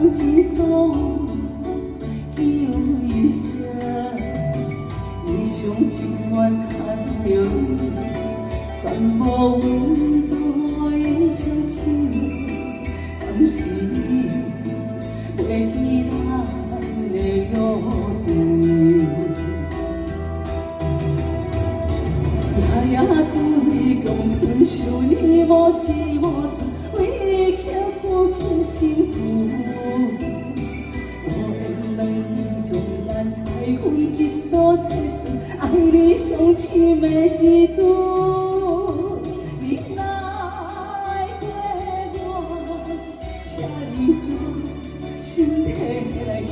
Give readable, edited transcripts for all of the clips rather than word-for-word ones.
风轻松叫一声，异乡情愿牵着你，全部阮大的双手，敢是你袂记咱的约定？夜夜水共吞收你无时无存，为你刻骨刻心符。我愿两你将咱爱恨一刀切断，爱你上深的时阵，你若爱过我，请你将身体来去，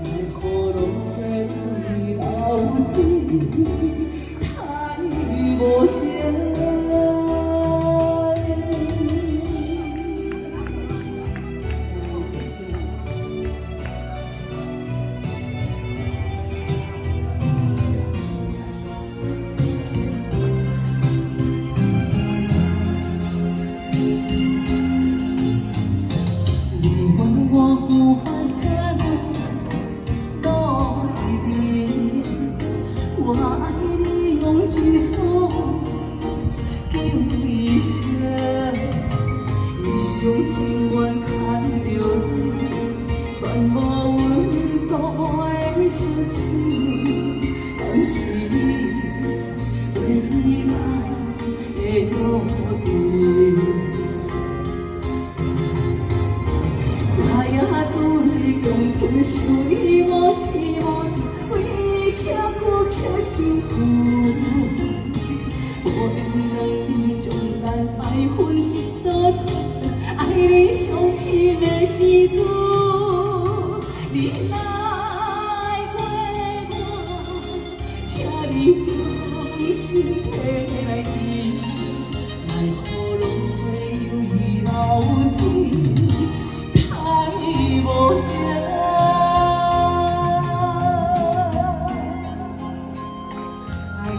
莫予落花为流水。无情，你问我呼唤什么？多一点，我爱你用尽所叫一声，一厢情愿牵着你，全无阮大的相手，敢是你袂记咱的约定？夜夜水共吞收你无时无存，为你刻骨刻心符。我愿两你将咱爱恨一刀切断，爱你上深的时阵，你若爱过我，请你将身体来去，莫予落花为流水，太无情。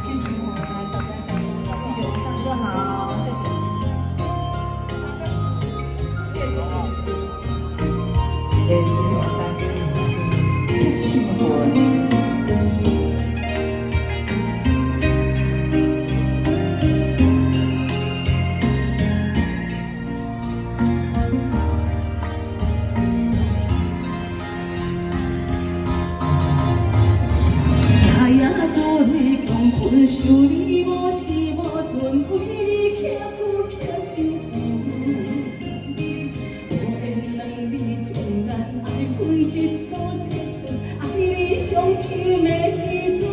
继续我们来小三再见，谢谢我们大哥好，谢谢，谢谢谢谢，谢谢我大哥，谢谢，太幸福了。吞收你无时无存，为你刻骨刻心符。我愿两你将咱爱恨一刀切断，爱你上深的时阵。